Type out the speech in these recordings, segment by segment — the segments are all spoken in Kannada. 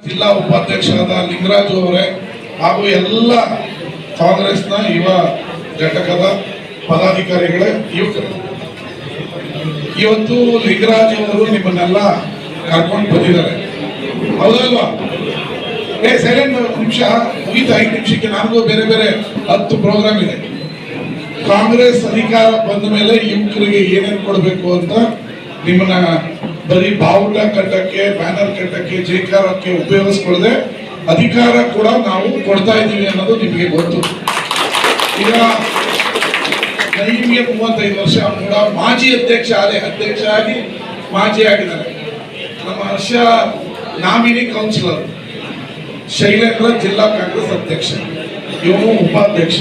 ಜಿಲ್ಲಾ ಉಪಾಧ್ಯಕ್ಷರಾದ ಲಿಂಗರಾಜು ಅವರೇ ಹಾಗೂ ಎಲ್ಲ ಕಾಂಗ್ರೆಸ್ನ ಯುವ ಘಟಕದ ಪದಾಧಿಕಾರಿಗಳೇ, ಯುವಕರು, ಇವತ್ತು ಲಿಂಗರಾಜು ಅವರು ನಿಮ್ಮನ್ನೆಲ್ಲ ಕರ್ಕೊಂಡು ಬಂದಿದ್ದಾರೆ, ಹೌದಲ್ವಾ? ಸೈಲೆಂಟ್ ನಿಮಿಷ ಮುಗಿತು. 5 ನಿಮಿಷಕ್ಕೆ ನನಗೂ ಬೇರೆ ಬೇರೆ 10 ಪ್ರೋಗ್ರಾಮ್ ಇದೆ. ಕಾಂಗ್ರೆಸ್ ಅಧಿಕಾರ ಬಂದ ಮೇಲೆ ಯುವಕರಿಗೆ ಏನೇನು ಕೊಡಬೇಕು ಅಂತ ನಿಮ್ಮನ್ನ ಬರೀ ಬಾವುಟ ಕಟ್ಟಕ್ಕೆ, ಬ್ಯಾನರ್ ಕಟ್ಟಕ್ಕೆ, ಜೈಕಾರಕ್ಕೆ ಉಪಯೋಗಿಸ್ಕೊಳ್ಳದೆ ಅಧಿಕಾರ ಕೂಡ ನಾವು ಕೊಡ್ತಾ ಇದ್ದೀವಿ ಅನ್ನೋದು ನಿಮಗೆ ಗೊತ್ತು. ಈಗ ನೈಮಿಗೆ 35 ವರ್ಷ ಕೂಡ ಮಾಜಿ ಅಧ್ಯಕ್ಷ ಆಗಿ ಮಾಜಿ ಆಗಿದ್ದಾರೆ. ನಮ್ಮ ಹರ್ಷ ನಾಮಿನಿ ಕೌನ್ಸಿಲರ್, ಶೈಲೇಂದ್ರ ಜಿಲ್ಲಾ ಕಾಂಗ್ರೆಸ್ ಅಧ್ಯಕ್ಷ, ಇವನು ಉಪಾಧ್ಯಕ್ಷ,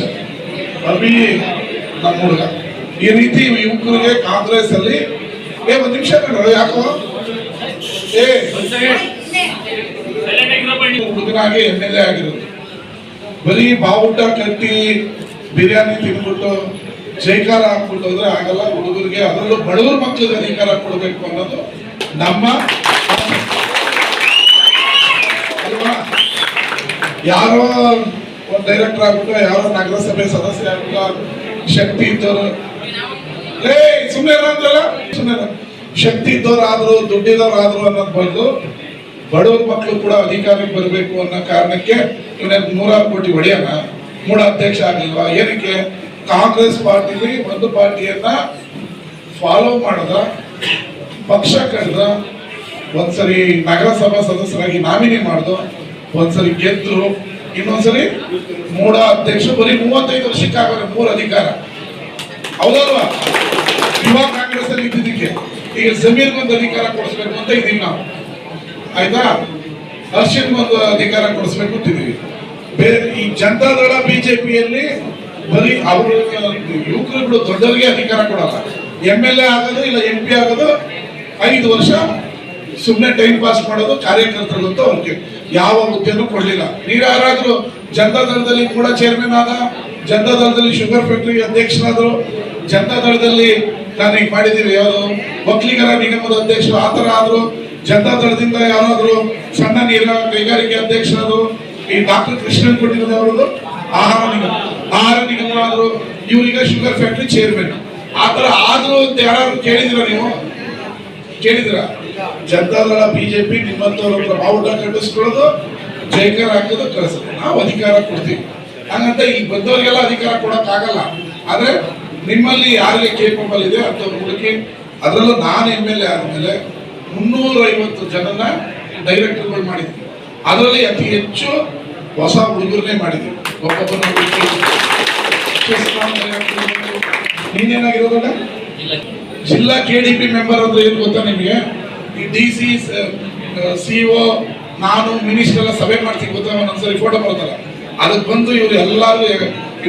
ಅಭಿ ನಮ್ಮ ಹುಡುಗ. ಈ ರೀತಿ ಯುವಕರಿಗೆ ಕಾಂಗ್ರೆಸ್ ಅಲ್ಲಿ ಒಂದು ನಿಮಿಷ ಯಾಕೋ ಹುಡುಗನಾಗಿ MLA ಆಗಿರೋದು. ಬರೀ ಬಾವುಟ ಕಟ್ಟಿ ಬಿರಿಯಾನಿ ತಿನ್ಬಿಟ್ಟು ಜೈಕಾರ ಹಾಕ್ಬಿಟ್ಟು ಹೋದ್ರೆ ಆಗಲ್ಲ. ಹುಡುಗರಿಗೆ, ಅದರಲ್ಲೂ ಬಡವರ ಮಕ್ಕಳಿಗೆ ಅಧಿಕಾರ ಕೊಡಬೇಕು ಅನ್ನೋದು ನಮ್ಮ ಅಲ್ವಾ? ಯಾರೋ ಒಂದು ಡೈರೆಕ್ಟರ್ ಆಗ್ಬಿಟ್ಟು, ಯಾರೋ ನಗರಸಭೆ ಸದಸ್ಯ ಆಗ್ಬಿಟ್ಟು, ಶಕ್ತಿ ಇದ್ದವರು ಸುಮ್ಮನೆ ಶಕ್ತಿ ಇದ್ದವ್ರು ಆದ್ರು, ದುಡ್ಡಿದವ್ರು ಆದ್ರು ಅನ್ನೋದು ಬಂದು ಬಡವರ ಮಕ್ಕಳು ಕೂಡ ಅಧಿಕಾರಕ್ಕೆ ಬರಬೇಕು ಅನ್ನೋ ಕಾರಣಕ್ಕೆ ಇವನ 100 ಕೋಟಿ ಹೊಡೆಯೋಣ. 3 ಅಧ್ಯಕ್ಷ ಆಗಲಿಲ್ವಾ? ಏನಕ್ಕೆ? ಕಾಂಗ್ರೆಸ್ ಪಾರ್ಟಿಲಿ ಒಂದು ಪಾರ್ಟಿಯನ್ನ ಫಾಲೋ ಮಾಡದ, ಪಕ್ಷ ಕಡ್ದ, ಒಂದ್ಸರಿ ನಗರಸಭಾ ಸದಸ್ಯರಾಗಿ ನಾಮಿನಿ ಮಾಡ್ದು, ಒಂದ್ಸರಿ ಗೆದ್ರು, ಇನ್ನೊಂದ್ಸರಿ 3 ಅಧ್ಯಕ್ಷ. ಬರೀ 35 ವರ್ಷಕ್ಕಾಗಲ್ಲ 3 ಅಧಿಕಾರ, ಹೌದಲ್ವಾ? ಯುವ ಕಾಂಗ್ರೆಸ್ ಅಲ್ಲಿ ಇದ್ದಿದ್ದಕ್ಕೆ ಈಗ ಜಮೀರ್ಗೊಂದು ಅಧಿಕಾರ ಕೊಡಿಸ್ಬೇಕು ಅಂತ ಇದೀವಿ ನಾವು, ಆಯ್ತಾ? ಹರ್ಷನ್ಗೊಂದು ಅಧಿಕಾರ ಕೊಡಿಸ್ಬೇಕು ಅಂತಿದೀವಿ. ಬೇರೆ ಈ ಜನತಾದಳ ಬಿಜೆಪಿಯಲ್ಲಿ ಬರೀ ಅವರು ಯುವಕರುಗಳು ದೊಡ್ಡವರಿಗೆ ಅಧಿಕಾರ ಕೊಡಲ್ಲ. MLA ಆಗೋದು ಇಲ್ಲ MP ಆಗೋದು 5 ವರ್ಷ ಸುಮ್ಮನೆ ಟೈಮ್ ಪಾಸ್ ಮಾಡೋದು ಕಾರ್ಯಕರ್ತರಿಗಂತೂ ಅವ್ರಿಗೆ ಯಾವ ಹುದ್ದೆನೂ ಕೊಡ್ಲಿಲ್ಲ. ನೀವು ಯಾರಾದ್ರೂ ಜನತಾದಳದಲ್ಲಿ ಕೂಡ ಚೇರ್ಮನ್ ಆದ, ಜನತಾದಳದಲ್ಲಿ ಶುಗರ್ ಫ್ಯಾಕ್ಟರಿ ಅಧ್ಯಕ್ಷರಾದ್ರು, ಜನತಾದಳದಲ್ಲಿ ನಾನು ಈಗ ಮಾಡಿದ್ದೀವಿ ಯಾವುದು ಒಕ್ಕಲಿಗರ ನಿಗಮದ ಅಧ್ಯಕ್ಷರು ಆ ಥರ ಆದ್ರು, ಜನತಾದಳದಿಂದ ಯಾರಾದ್ರು ಸಣ್ಣ ನೀರ ಕೈಗಾರಿಕೆ ಅಧ್ಯಕ್ಷರಾದ್ರು, ಈ ಡಾಕ್ಟರ್ ಕೃಷ್ಣನ್ ಕೊಟ್ಟಿರೋದು ಆಹಾರ ನಿಗಮ ಆದ್ರು, ಇವರಿಗೆ ಶುಗರ್ ಫ್ಯಾಕ್ಟರಿ ಚೇರ್ಮನ್ ಆ ಥರ ಆದ್ರು ಅಂತ ಯಾರು ಕೇಳಿದಿರ? ನೀವು ಕೇಳಿದಿರ? ಜನತಾದಳ ಬಿಜೆಪಿ ನಿಮ್ಮಂತವ್ರ ಹತ್ರ ಬಾವುಟ ಕಟ್ಟಿಸ್ಕೊಳ್ಳೋದು, ಜೈಕಾರ ಹಾಕೋದು, ಕಳಿಸೋದು. ನಾವು ಅಧಿಕಾರ ಕೊಡ್ತೀವಿ. ಹಂಗಂತ ಈಗ ಬಂದವರಿಗೆಲ್ಲ ಅಧಿಕಾರ ಕೊಡೋಕ್ಕಾಗಲ್ಲ. ಆದ್ರೆ ನಿಮ್ಮಲ್ಲಿ ಯಾರಿಗೆ ಕೇಪಬಲ್ ಇದೆ ಅಂತ ಹುಡುಕಿ, ಅದರಲ್ಲೂ ನಾನು MLA ಆದ್ಮೇಲೆ 350 ಜನನ ಡೈರೆಕ್ಟರ್ಗಳು ಮಾಡಿದ್ವಿ. ಅದರಲ್ಲಿ ಅತಿ ಹೆಚ್ಚು ಹೊಸ ಹುಡುಗರನ್ನೇ ಮಾಡಿದ್ವಿ. ಒಬ್ಬೊಬ್ಬನ ನೀನೇನಾಗಿರೋದಲ್ಲ ಜಿಲ್ಲಾ KDP ಮೆಂಬರ್ ಅಂದ್ರೆ ಏನು ಗೊತ್ತಾ ನಿಮಗೆ? ಈ DC CO ನಾನು ಮಿನಿಸ್ಟರ್ ಎಲ್ಲ ಸಭೆ ಮಾಡ್ತೀವಿ ಗೊತ್ತಾ? ಒಂದೊಂದ್ಸರಿ ಫೋಟೋ ಬರುತ್ತಲ್ಲ, ಅದಕ್ಕೆ ಬಂದು ಇವ್ರು ಎಲ್ಲಾರು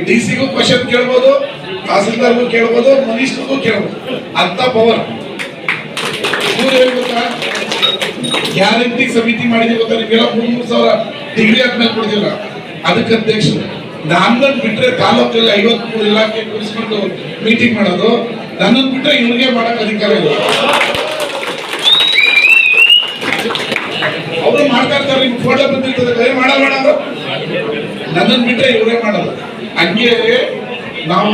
DC-ಗೂ ಕ್ವಶನ್ ಕೇಳ್ಬೋದು, ತಹಸೀಲ್ದಾರ್ಗೂ ಕೇಳ್ಬೋದು, ಮಿನಿಸ್ಟರ್ಗೂ ಕೇಳ್ಬೋದು. ಅಂತ ಪವರ್ ಇವ್ರು ಹೇಳಿ ಗೊತ್ತಾ? ಗ್ಯಾರಂಟಿ ಸಮಿತಿ ಮಾಡಿದೀವಿ ಗೊತ್ತಾ ನಿಮ್ಗೆಲ್ಲ? 3,000 ಡಿಗ್ರಿ ಆದ್ಮೇಲೆ ಕೊಡ್ದಿಲ್ಲ, ಅದಕ್ಕೆ ಅಧ್ಯಕ್ಷರು. ನನ್ನನ್ನು ಬಿಟ್ರೆ ತಾಲೂಕಲ್ಲಿ 53 ಇಲಾಖೆ ಕೂರಿಸ್ಕೊಂಡು ಮೀಟಿಂಗ್ ಮಾಡೋದು, ನನ್ನನ್ನು ಬಿಟ್ರೆ ಇವ್ರಿಗೆ ಮಾಡಕ್ ಅಧಿಕಾರ ಇಲ್ಲ. ಅವರು ಮಾಡ್ತಾ ಇರ್ತಾರೆ, ನಿಮ್ಗೆ ಫೋಟೋ ಬಂದಿರ್ತದೆ, ಮಾಡಬೇಡ ಅವರು. ನನ್ನನ್ನು ಬಿಟ್ರೆ ಇವರೇ ಮಾಡೋದು. ಹಂಗೆ ನಾವು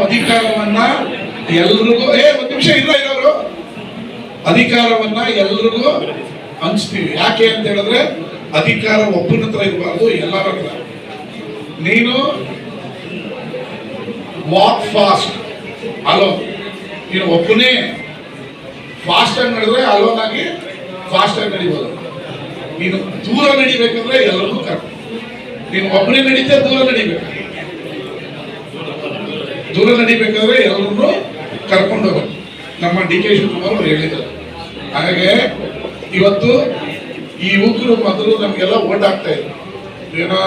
ಅಧಿಕಾರವನ್ನ ಎಲ್ರಿಗೂ ಒಂದು ನಿಮಿಷ ಇರೋರು ಅಧಿಕಾರವನ್ನ ಎಲ್ರಿಗೂ ಹಂಚ್ತೀವಿ. ಯಾಕೆ ಅಂತ ಹೇಳಿದ್ರೆ ಅಧಿಕಾರ ಒಬ್ಬನ ಹತ್ರ ಇರಬಾರ್ದು, ಎಲ್ಲರ ಹತ್ರ. ನೀನು ವಾಕ್ ಫಾಸ್ಟ್ ಅಲೋನ್, ನೀನು ಒಬ್ಬನೇ ಫಾಸ್ಟ್ ಆಗಿ ನಡೆದ್ರೆ ಅಲೋನ್ ಆಗಿ ಫಾಸ್ಟ್ ಆಗಿ ನಡಿಬೋದು. ನೀನು ದೂರ ನಡಿಬೇಕಂದ್ರೆ ಎಲ್ಲರಿಗೂ ಕರ್ಕೊಂಡು, ನೀನು ಒಬ್ಬನೇ ನಡೀತೆ ದೂರ ನಡಿಬೇಕು. ದೂರ ನಡಿಬೇಕಾದ್ರೆ ಎಲ್ಲರನ್ನು ಕರ್ಕೊಂಡು ಹೋಗ್ಬೇಕು. ನಮ್ಮ DK ಶಿವಕುಮಾರ್ ಅವರು ಹೇಳಿದ್ದಾರೆ. ಹಾಗಾಗಿ ಇವತ್ತು ಈ ಯುವಕರು ಮೊದಲು ನಮಗೆಲ್ಲ ಓಟ್ ಆಗ್ತಾ ಇದ್ರು, ಏನೋ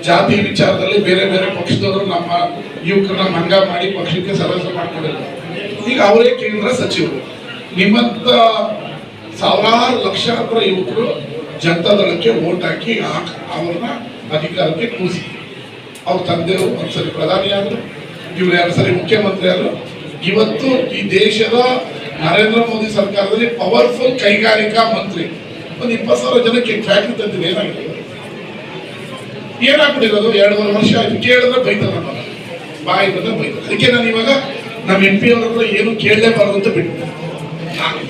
ಜಾತಿ ವಿಚಾರದಲ್ಲಿ ಬೇರೆ ಬೇರೆ ಪಕ್ಷದವರು ನಮ್ಮ ಯುವಕರನ್ನ ಮಂಗ ಮಾಡಿ ಪಕ್ಷಕ್ಕೆ ಸದಸ್ಯ ಮಾಡ್ಕೊಂಡಿರ್ತಾರೆ. ಈಗ ಅವರೇ ಕೇಂದ್ರ ಸಚಿವರು. ನಿಮ್ಮಂತ ಸಾವಿರಾರು ಲಕ್ಷಾಂತರ ಯುವಕರು ಜನತಾದಳಕ್ಕೆ ಓಟ್ ಹಾಕಿ ಅವ್ರನ್ನ ಅಧಿಕಾರಕ್ಕೆ ಕೂರಿಸಿ, ಅವ್ರ ತಂದೆಯವರು ಒಂದ್ಸರಿ ಪ್ರಧಾನಿ ಆದ್ರು, ಇವ್ರು 2 ಸರಿ ಮುಖ್ಯಮಂತ್ರಿ ಆದ್ರು. ಇವತ್ತು ಈ ದೇಶದ ನರೇಂದ್ರ ಮೋದಿ ಸರ್ಕಾರದಲ್ಲಿ ಪವರ್ಫುಲ್ ಕೈಗಾರಿಕಾ ಮಂತ್ರಿ ಒಂದು 20,000 ಜನಕ್ಕೆ ಫ್ಯಾಕ್ಟ್ರಿ ತಂದಿದೆ, ಏನಾಗಿದೆ? ಏನಾಗ್ಬಿಟ್ಟಿರೋದು? 2.5 ವರ್ಷ ಆಯ್ತು. ಕೇಳಿದ್ರೆ ಬೈತಾರೆ, ನಮ್ಮ ಬಾಯಿ ಬಂದ್ರೆ ಬೈತಾರೆ. ಅದಕ್ಕೆ ನಾನು ಇವಾಗ ನಮ್ಮ MP ಅವ್ರ ಹತ್ರ ಏನು ಕೇಳಲೇಬಾರದು ಅಂತ ಬಿಟ್ಟು,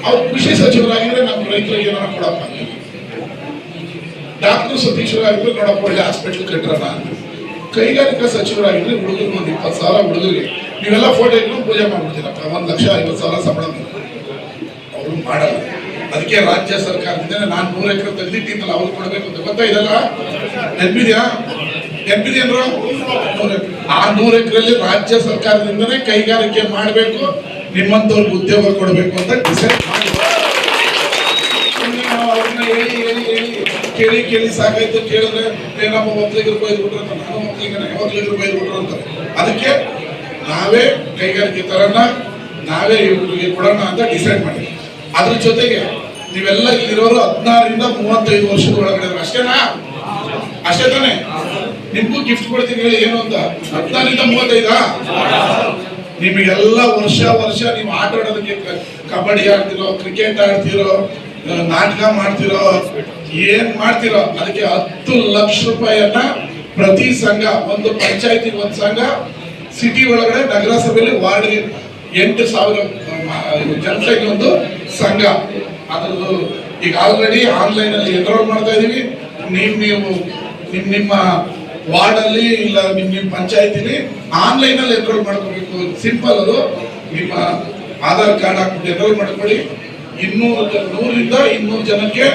ಅವ್ರು ಕೃಷಿ ಸಚಿವರಾಗಿದ್ರೆ ನಮ್ಮ ರೈತರಿಗೆ ಏನಾರ ಕೊಡಪ್ಪ, ಡಾಕ್ಟರ್ ಸತೀಶ್ವರಾಗಿದ್ರೆ ನೋಡಪ್ಪ ಒಳ್ಳೆ ಹಾಸ್ಪಿಟಲ್ ಕಟ್ಟೋಣ ಅಂತ, ಕೈಗಾರಿಕಾ ಸಚಿವರಾಗಿದ್ರೆ ಹುಡುಗರಿಗೆ ಒಂದು 20,000 ಹುಡುಗರಿಗೆ ನೀವೆಲ್ಲ ಫೋಟೋ ಇಟ್ಟು ಪೂಜೆ ಮಾಡ್ಬಿಡ್ತೀರಪ್ಪ, 1,50,000 ಸಂಬಳ ಅವರು ಮಾಡಲ್ಲ. ಅದಕ್ಕೆ ರಾಜ್ಯ ಸರ್ಕಾರದಿಂದ ನಾನು 100 ಎಕರೆ ತೆಗೆದಿಟ್ಟಿದ್ದಲ್ಲ, ಅವ್ರು ಕೊಡಬೇಕು ಅಂತ ಗೊತ್ತಾ ಇದೆಲ್ಲ ನೆನಪಿದ್ಯಾ? ನೆನಪಿದ್ಯೇನ್ರು? ಆ 100 ಎಕರೆಯಲ್ಲಿ ರಾಜ್ಯ ಸರ್ಕಾರದಿಂದನೇ ಕೈಗಾರಿಕೆ ಮಾಡಬೇಕು, ನಿಮ್ಮಂತವ್ರಿಗೆ ಉದ್ಯೋಗ ಕೊಡಬೇಕು ಅಂತ ಡಿಸೈಡ್ ಮಾಡಿ ಅವ್ರನ್ನ ಹೇಳಿ ಕೇಳಿ ಸಾಕಾಯ್ತು. ಕೇಳಿದ್ರೆ ಏನಪ್ಪ ಒಕ್ಕಲಿಗರು ಬೈದ್ಬಿಟ್ರು ಅಂತ, ನಾನು ಒಕ್ಕಲಿಗರು ಬೈದ್ಬಿಟ್ರು ಅಂತಾರೆ. ಅದಕ್ಕೆ ನಾವೇ ಕೈಗಾರಿಕೆ ತರೋಣ, ನಾವೇ ಇವ್ರಿಗೆ ಕೊಡೋಣ ಅಂತ ಡಿಸೈಡ್ ಮಾಡಿ. ಅದ್ರ ಜೊತೆಗೆ ನೀವೆಲ್ಲ ಇಲ್ಲಿರೋರು 16ರಿಂದ 35 ವರ್ಷದ ಒಳಗಡೆ ಅಷ್ಟೇನಾ? ಅಷ್ಟೇ ತಾನೆ? ನಿಮ್ಗೂ ಗಿಫ್ಟ್ ಕೊಡ್ತೀನಿ ಹೇಳಿ, ಏನು ಅಂತ? 16ರಿಂದ 35 ನಿಮಗೆಲ್ಲ ವರ್ಷ ನೀವು ಆಟ ಆಡೋದಕ್ಕೆ ಕಬಡ್ಡಿ ಆಡ್ತಿರೋ, ಕ್ರಿಕೆಟ್ ಆಡ್ತಿರೋ, ನಾಟಕ ಮಾಡ್ತಿರೋ, ಏನ್ ಮಾಡ್ತಿರೋ ಅದಕ್ಕೆ 10 ಲಕ್ಷ ರೂಪಾಯಿಯನ್ನ ಪ್ರತಿ ಸಂಘ, ಒಂದು ಪಂಚಾಯತಿಗೆ ಒಂದು ಸಂಘ, ಸಿಟಿ ಒಳಗಡೆ ನಗರಸಭೆಯಲ್ಲಿ ವಾರ್ಡ್ಗೆ 8,000 ಜನಸಂಖ್ಯೆ ಒಂದು ಸಂಘ. ಅದ್ರದ್ದು ಈಗ ಆಲ್ರೆಡಿ ಆನ್ಲೈನ್ ಅಲ್ಲಿ ಎನ್ರೋಲ್ ಮಾಡ್ತಾ ಇದೀವಿ. ನೀವು ನಿಮ್ಮ ವಾರ್ಡ್ ಅಲ್ಲಿ ಇಲ್ಲ ನಿಮ್ಮ ಪಂಚಾಯತಿಲಿ ಆನ್ಲೈನ್ ಅಲ್ಲಿ ಎನ್ರೋಲ್ ಮಾಡ್ಕೋಬೇಕು. ಸಿಂಪಲ್, ಅದು ನಿಮ್ಮ ಆಧಾರ್ ಕಾರ್ಡ್ ಹಾಕ್ಬಿಟ್ಟು ಎನ್ರೋಲ್ ಮಾಡ್ಕೊಳ್ಳಿ. 100ರಿಂದ 200 ಜನಕ್ಕೆ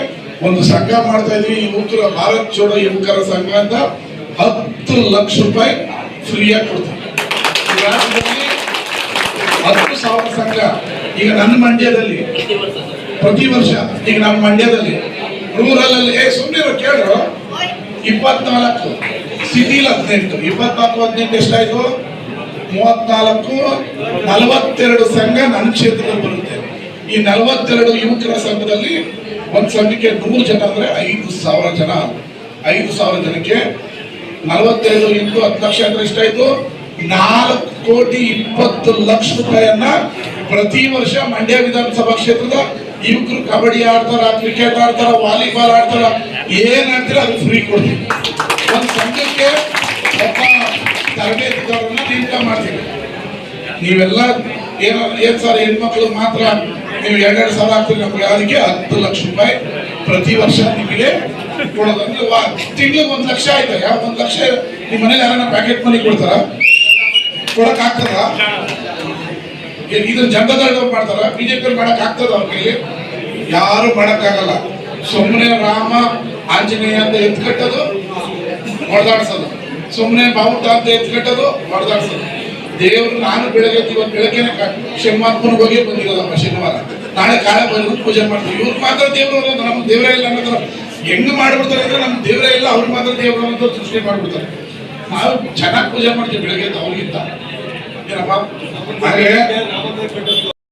ಒಂದು ಸಂಘ ಮಾಡ್ತಾ ಇದೀವಿ, ಯುವಕರ ಭಾರತ್ ಜೋಡೋ ಯುವಕರ ಸಂಘ ಅಂತ. 10 ಲಕ್ಷ ರೂಪಾಯಿ ಫ್ರೀಯಾಗಿ ಕೊಡ್ತೀವಿ. 10,000 ಸಂಘ. ಈಗ ನನ್ನ ಮಂಡ್ಯದಲ್ಲಿ ಪ್ರತಿ ವರ್ಷ, ಈಗ ನಮ್ಮ ಮಂಡ್ಯದಲ್ಲಿ ರೂರಲ್ ಅಲ್ಲಿ ಸುಮ್ಮನೆ ಕೇಳ್ರು 24, ಸಿಟಿಲಿ 18, 24, 18 ಎಷ್ಟಾಯ್ತು? 34, 42 ಸಂಘ ನನ್ನ ಕ್ಷೇತ್ರದಲ್ಲಿ ಬರುತ್ತೆ. ಈ 42 ಯುವಕರ ಸಂಘದಲ್ಲಿ ಒಂದು ಸಂಘಕ್ಕೆ 100 ಜನ ಅಂದ್ರೆ 5,000 ಜನ. 5,000 ಜನಕ್ಕೆ 42 ಇಂಟು 10 ಲಕ್ಷ ಅಂದ್ರೆ ಎಷ್ಟಾಯ್ತು? 4,20,00,000 ರೂಪಾಯಿಯನ್ನ ಪ್ರತಿ ವರ್ಷ ಮಂಡ್ಯ ವಿಧಾನಸಭಾ ಕ್ಷೇತ್ರದ ಯುವಕರು ಕಬಡ್ಡಿ ಆಡ್ತಾರ, ಕ್ರಿಕೆಟ್ ಆಡ್ತಾರ, ವಾಲಿಬಾಲ್ ಆಡ್ತಾರ, ಏನ್ ಆಡ್ತಾರ ಅದು ಫ್ರೀ ಕೊಡ್ತೀವಿ. ಒಂದು ಸಂಘಕ್ಕೆ ಒಬ್ಬ ತರಬೇತಿದಾರನ್ನ ನೇಮಕ ಮಾಡ್ತೀವಿ. ನೀವೆಲ್ಲ ಏನ್ ಸರ್ ಹೆಣ್ಮಕ್ಳು ಮಾತ್ರ ನೀವು 2,000 ಹಾಕ್ತೀರಿ ನಮ್ಗೆ, ಅದಕ್ಕೆ 10 ಲಕ್ಷ ರೂಪಾಯಿ ಪ್ರತಿ ವರ್ಷ ನಿಮಗೆ ಕೊಡೋದಂದ್ರೆ ತಿಂಗಳಿಗೆ 1 ಲಕ್ಷ ಆಯ್ತಾ? 1 ಲಕ್ಷ ನಿಮ್ಮ ಮನೇಲಿ ಯಾರನ್ನ ಪ್ಯಾಕೆಟ್ ಮನಿ ಕೊಡ್ತಾರ? ಕೊಡಕ್ ಆಗ್ತದ? ಇದನ್ನ ಜನತಾದಳ ಮಾಡ್ತಾರ? ಬಿಜೆಪಿ ಮಾಡಕ್ ಆಗ್ತದ? ಅವ್ರ ಕೈಲಿ ಯಾರು ಮಾಡಕ್ ಆಗಲ್ಲ. ಸುಮ್ಮನೆ ರಾಮ ಆಂಜನೇಯ ಅಂತ ಎತ್ಕಟ್ಟೋದು, ಹೊಡೆದಾಡ್ಸೋದು, ಸುಮ್ಮನೆ ಬಾವುಟ ಅಂತ ಎತ್ಕಟ್ಟೋದು, ಹೊಡೆದಾಡ್ಸೋದು. ದೇವರು ನಾನು ಇವತ್ತು ಬೆಳಗ್ಗೆನೆ ಶನಿವಾರಪ್ಪನಿಗೆ ಹೋಗಿ ಬಂದಿರೋದಪ್ಪ, ಶನಿವಾರ ನಾಳೆ ಕಾಳೆ ಬಂದು ಪೂಜೆ ಮಾಡ್ತೀವಿ. ಇವ್ರು ಮಾತ್ರ ದೇವರು ಅನ್ನೋದು, ನಮ್ಗೆ ದೇವರೇ ಇಲ್ಲ ಅನ್ನೋದು ಹೆಂಗ್ ಮಾಡ್ಬಿಡ್ತಾರೆ ಅಂದ್ರೆ ನಮ್ಗೆ ದೇವರೇ ಇಲ್ಲ, ಅವ್ರು ಮಾತ್ರ ದೇವರು ಅನ್ನೋದು ಸೃಷ್ಟಿ ಮಾಡ್ಬಿಡ್ತಾರೆ. ನಾವು ಚೆನ್ನಾಗಿ ಪೂಜೆ ಮಾಡ್ತೀವಿ ಬೆಳಗ್ಗೆ ಅವ್ರಿಗಿಂತ ಏನಪ್ಪ. ಹಾಗೆ